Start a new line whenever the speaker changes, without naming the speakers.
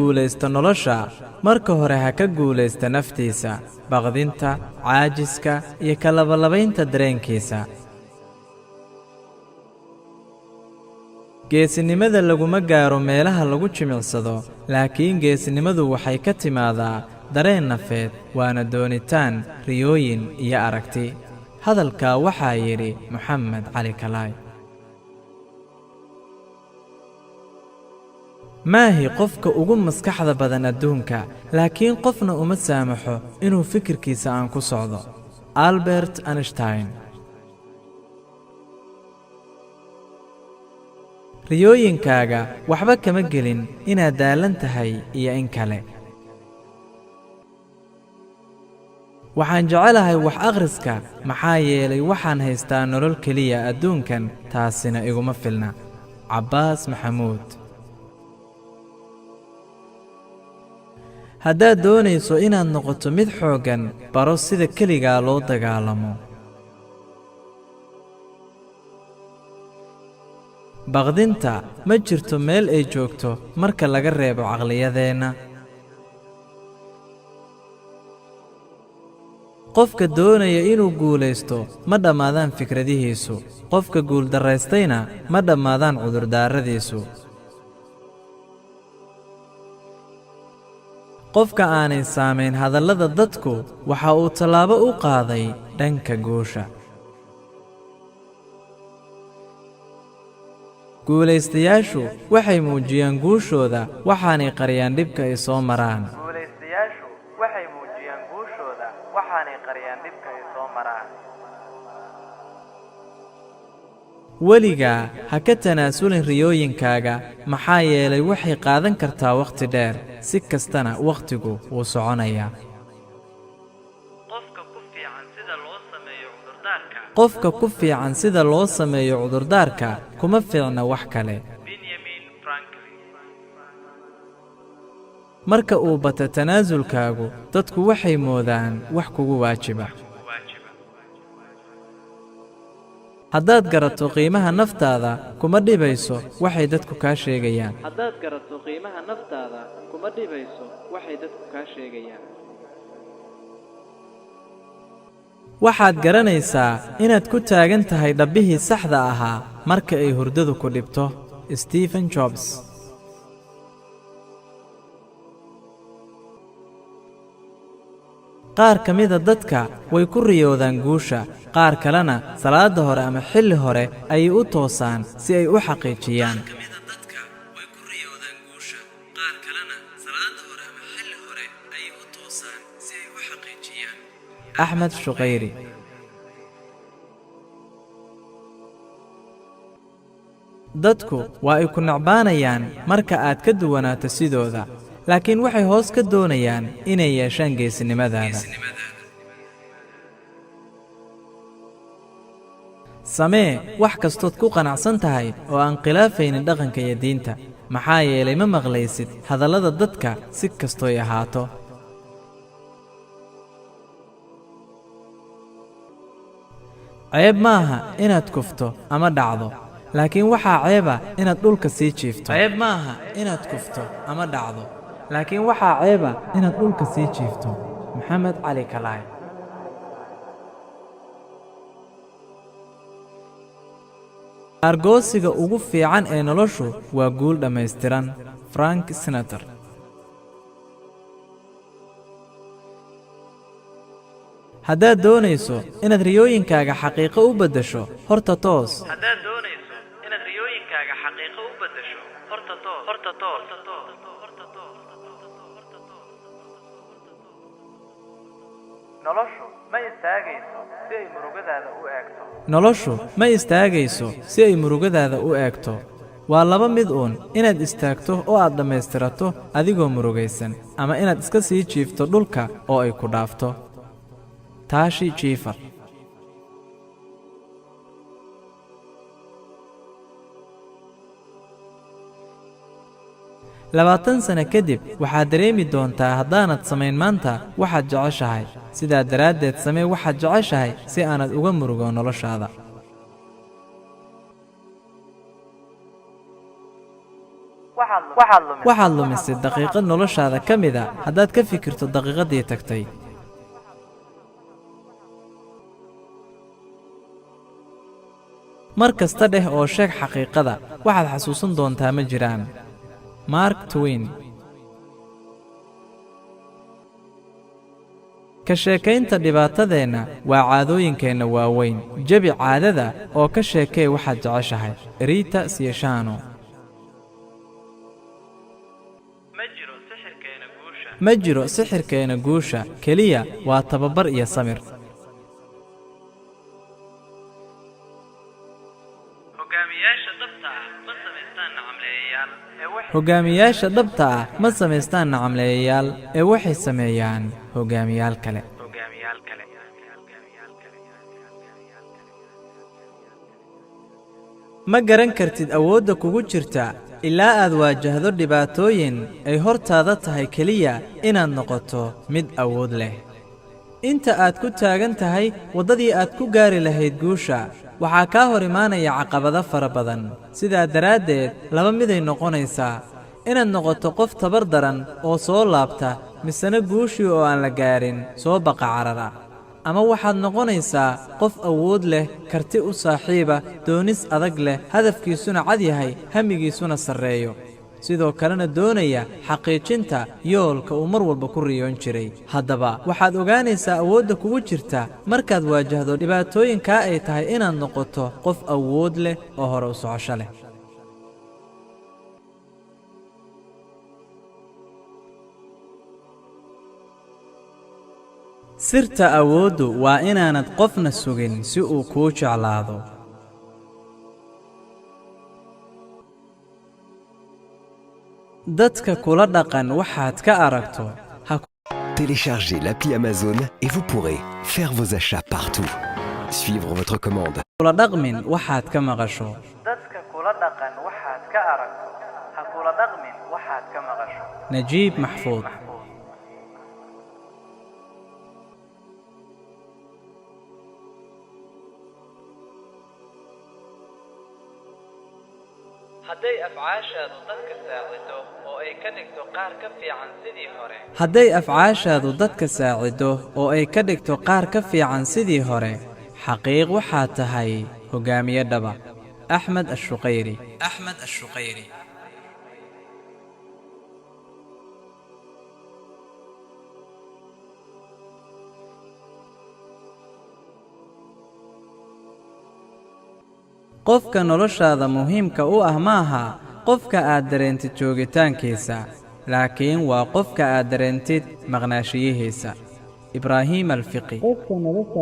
guulaysto nolosha marka hore ha ka guulaysta naftiisa baqdinta caajiska iyo kalabalabaynta dareenkiisa geesinimada laguma gaaro meelaha lagu jimicsado laakiin geesinimadu waxay ka timaadaa dareen nafeed waana doonitaan riyooyin iyo aragti hadalkaa waxaa yidhi Moxamed Cali Kalaay maahi qofka ugu maskaxda badan adduunka laakiin qofna uma saamaxo inuu fikirkiisa aan ku socdo Albert Einstein riyooyinkaaga waxba kama gelin inaad daalan tahay iyo in kale waxaan jecelahay wax akhriska maxaa yeelay waxaan haystaa nolol keliya adduunkan taasina iguma filna Cabbaas Maxamuud haddaad doonayso inaad noqoto mid xooggan baro sida keligaa loo dagaalamo baqdinta ma jirto meel ay joogto marka laga reebo caqliyadeenna qofka doonaya inuu guulaysto ma dhammaadaan fikradihiisu qofka guuldarraystayna ma dhammaadaan cudurdaaradiisu qofka aanay saamayn hadallada dadku waxa uu tallaabo u qaaday dhanka guusha guulaystayaashu waxay muujiyaan guushooda waxaanay qariyaan dhibka ay soo maraan weligaa ha ka tanaasulin riyooyinkaaga maxaa yeelay waxay qaadan kartaa wakhti dheer si kastana wakhtigu wuu soconayaa qofka ku fiican sida loo sameeyo cudurdaarka kuma fiicna wax kale marka uu bata tanaasulkaagu dadku waxay moodaan wax kugu waajiba haddaad garato qiimaha naftaada kuma dhibayso waxay dadku kaa sheegayaan waxaad garanaysaa inaad ku taagan tahay dhabbihii saxda ahaa marka ay hurdadu ku dhibto Stephen Jobs qaar ka mida dadka way ku riyoodaan guusha qaar kalena salaada hore ama xilli hore ayay u toosaan si ay u xaqiijiyaan Axmed Shuqayri dadku waa ay ku nacbaanayaan marka aad ka duwanaato sidooda laakiin waxay hoos ka doonayaan inay yeeshaan geesinimadaada samee wax kastood ku qanacsan tahay oo aan khilaafaynin dhaqanka iyo diinta maxaa yeelay ma maqlaysid hadallada dadka si kastooy ahaato ceeb maaha inaad kufto ama dhacdo laakiin waxaa ceeba inaad dhulka sii jiifto Moxamed Cali Kalaay argoosiga ugu fiican ee noloshu waa guul dhammaystiran Frank Sinatra haddaad doonayso inaad riyooyinkaaga xaqiiqo u beddesho horta toos noloshu ma istaagayso si ay murugadaada u eegto waa laba mid uun inaad istaagto oo aad dhammaystirato adigoo murugaysan ama inaad iska sii jiifto dhulka oo ay ku dhaafto Tashi Jiifar 20 sano kadib waxaad dareemi doontaa haddaanad samayn maanta waxaad jeceshahay sidaa daraaddeed samee waxaad jeceshahay si aanad uga murugo noloshaada
waxaad
waxaad lumisay daqiiqad noloshaada ka mid a haddaad ka fikirto daqiiqadii tagtay mar kasta dheh oo sheeg xaqiiqada waxaad xasuusan doontaa ma jiraan Mark Twain ka sheekaynta dhibaatadeenna waa caadooyinkeenna waaweyn jabi caadada oo ka sheekee waxaad jeceshahay Rita Sieshano ma jiro sixirkeena guusha keliya waa tababar iyo samir hogaamiyaasha dhabta ah ma samaystaan nacamleeyayaal ee waxay sameeyaan hogaamiyaal kale ma garan kartid awoodda kugu jirta ilaa aad waajahdo dhibaatooyin ay hortaada tahay keliya inaad noqoto mid awood leh inta aad ku taagan tahay waddadii aad ku gaari lahayd guusha waxaa kaa hor imaanaya caqabado fara badan sidaa daraaddeed laba miday noqonaysaa inaad noqoto qof tabar daran oo soo laabta misena guushii oo aan la gaarin soo baqa carara ama waxaad noqonaysaa qof awood leh karti u saaxiiba doonis adag leh hadafkiisuna cad yahay hamigiisuna sarreeyo sidoo kalena doonaya xaqiijinta yoolka uu mar walba ku riyoon jiray haddaba waxaad ogaanaysaa awoodda kugu jirta markaad waajahdo dhibaatooyinkaa ay tahay inaad noqoto qof awood leh oo hore u socosho leh sirta awooddu waa inaanad qofna sugin si uu kuu jeclaado dadka kula dhaqan waxaad ka aragto
Téléchargez l'appli Amazon et vous pourrez faire vos achats partout. Suivre votre commande.
kula dhaqmin waxaad ka maqasho dadka kula dhaqan waxaad ka aragto ha kula dhaqmin waxaad ka maqasho Najiib Maxfuud hadday afcaashaadu dadka saacido oo ay ka dhigto qaar ka fiican sidii hore hadday afcaashaadu dadka saacido oo ay ka dhigto qaar ka fiican sidii hore xaqiiq waxaad tahay hogaamiye dhaba Axmed Ashuqayri qofka noloshaada muhiimka u ah maaha qofka aad dareentid joogitaankiisa laakiin waa qofka aad dareentid maqnaashiyihiisa Ibraahim Alfiqi